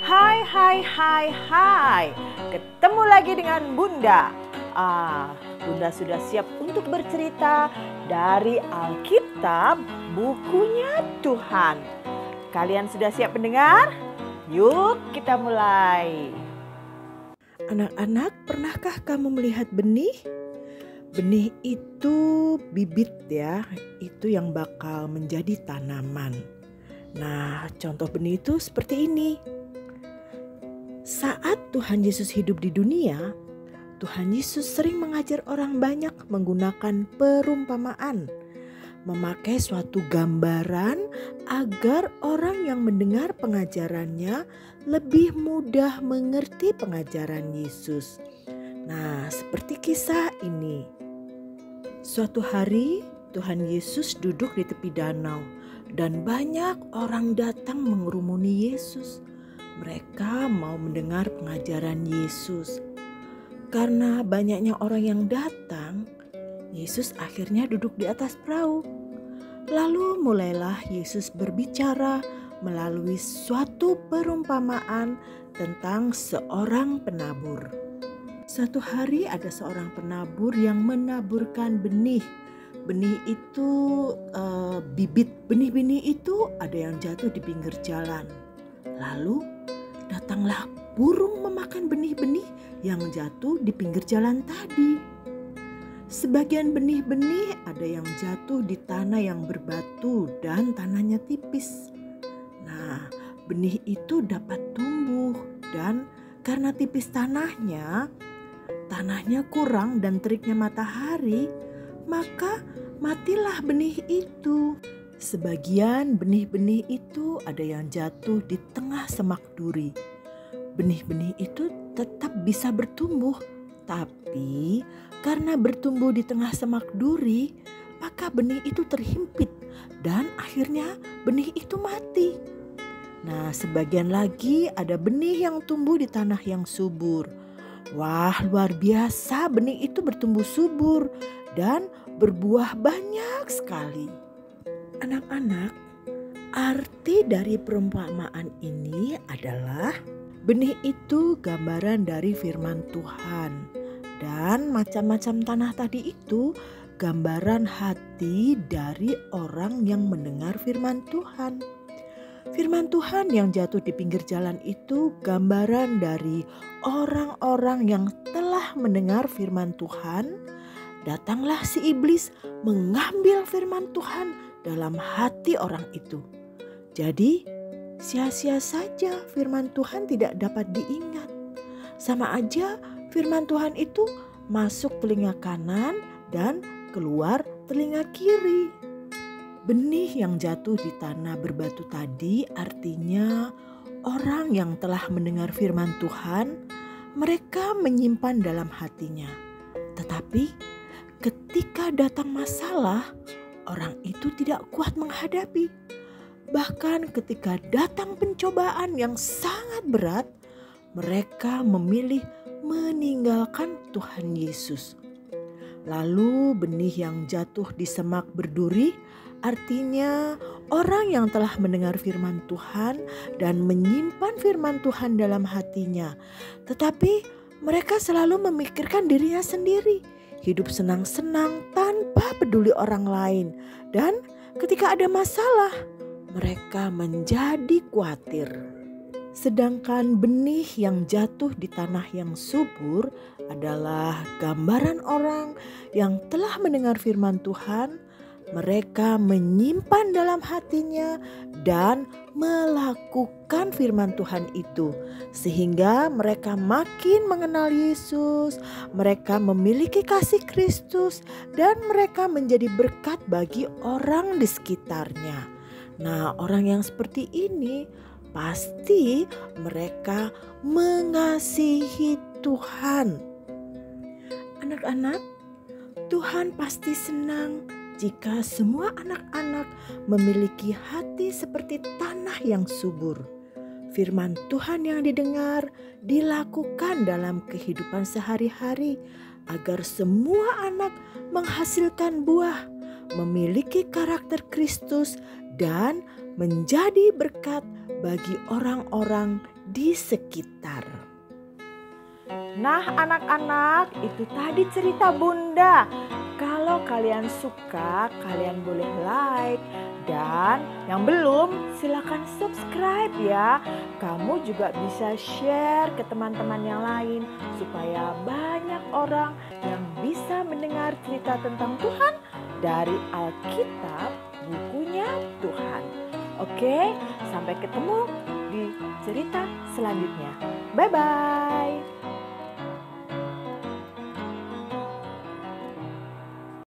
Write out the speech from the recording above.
Hai hai hai hai. Ketemu lagi dengan Bunda. Bunda sudah siap untuk bercerita dari Alkitab, bukunya Tuhan. Kalian sudah siap mendengar? Yuk kita mulai. Anak-anak, pernahkah kamu melihat benih? Benih itu bibit ya, itu yang bakal menjadi tanaman. Nah, contoh benih itu seperti ini. Saat Tuhan Yesus hidup di dunia, Tuhan Yesus sering mengajar orang banyak menggunakan perumpamaan, memakai suatu gambaran agar orang yang mendengar pengajarannya lebih mudah mengerti pengajaran Yesus. Nah, seperti kisah ini. Suatu hari Tuhan Yesus duduk di tepi danau dan banyak orang datang mengerumuni Yesus. Mereka mau mendengar pengajaran Yesus. Karena banyaknya orang yang datang, Yesus akhirnya duduk di atas perahu. Lalu mulailah Yesus berbicara melalui suatu perumpamaan tentang seorang penabur. Suatu hari ada seorang penabur yang menaburkan benih. Benih itu bibit. Benih-benih itu ada yang jatuh di pinggir jalan. Lalu datanglah burung memakan benih-benih yang jatuh di pinggir jalan tadi. Sebagian benih-benih ada yang jatuh di tanah yang berbatu dan tanahnya tipis. Nah, benih itu dapat tumbuh dan karena tipis tanahnya kurang dan teriknya matahari, maka matilah benih itu. Sebagian benih-benih itu ada yang jatuh di tengah semak duri. Benih-benih itu tetap bisa bertumbuh, tapi karena bertumbuh di tengah semak duri, maka benih itu terhimpit dan akhirnya benih itu mati. Nah, sebagian lagi ada benih yang tumbuh di tanah yang subur. Wah, luar biasa, benih itu bertumbuh subur dan berbuah banyak sekali. Anak-anak, arti dari perumpamaan ini adalah benih itu gambaran dari firman Tuhan. Dan macam-macam tanah tadi itu gambaran hati dari orang yang mendengar firman Tuhan. Firman Tuhan yang jatuh di pinggir jalan itu gambaran dari orang-orang yang telah mendengar firman Tuhan. Datanglah si iblis mengambil firman Tuhan dalam hati orang itu. Jadi sia-sia saja firman Tuhan tidak dapat diingat. Sama aja firman Tuhan itu masuk telinga kanan dan keluar telinga kiri. Benih yang jatuh di tanah berbatu tadi artinya orang yang telah mendengar firman Tuhan, mereka menyimpan dalam hatinya. Tetapi ketika datang masalah, orang itu tidak kuat menghadapi. Bahkan ketika datang pencobaan yang sangat berat, mereka memilih meninggalkan Tuhan Yesus. Lalu benih yang jatuh di semak berduri artinya orang yang telah mendengar firman Tuhan dan menyimpan firman Tuhan dalam hatinya. Tetapi mereka selalu memikirkan dirinya sendiri, hidup senang-senang tanpa peduli orang lain. Dan ketika ada masalah, mereka menjadi khawatir. Sedangkan benih yang jatuh di tanah yang subur adalah gambaran orang yang telah mendengar firman Tuhan. Mereka menyimpan dalam hatinya dan melakukan firman Tuhan itu. Sehingga mereka makin mengenal Yesus, mereka memiliki kasih Kristus dan mereka menjadi berkat bagi orang di sekitarnya. Nah, orang yang seperti ini pasti mereka mengasihi Tuhan. Anak-anak, Tuhan pasti senang jika semua anak-anak memiliki hati seperti tanah yang subur. Firman Tuhan yang didengar dilakukan dalam kehidupan sehari-hari agar semua anak menghasilkan buah, memiliki karakter Kristus dan menjadi berkat bagi orang-orang di sekitar. Nah anak-anak, itu tadi cerita Bunda. Kalau kalian suka, kalian boleh like. Dan yang belum, silakan subscribe ya. Kamu juga bisa share ke teman-teman yang lain. Supaya banyak orang yang bisa mendengar cerita tentang Tuhan dari Alkitab, bukunya Tuhan. Oke, sampai ketemu di cerita selanjutnya. Bye-bye.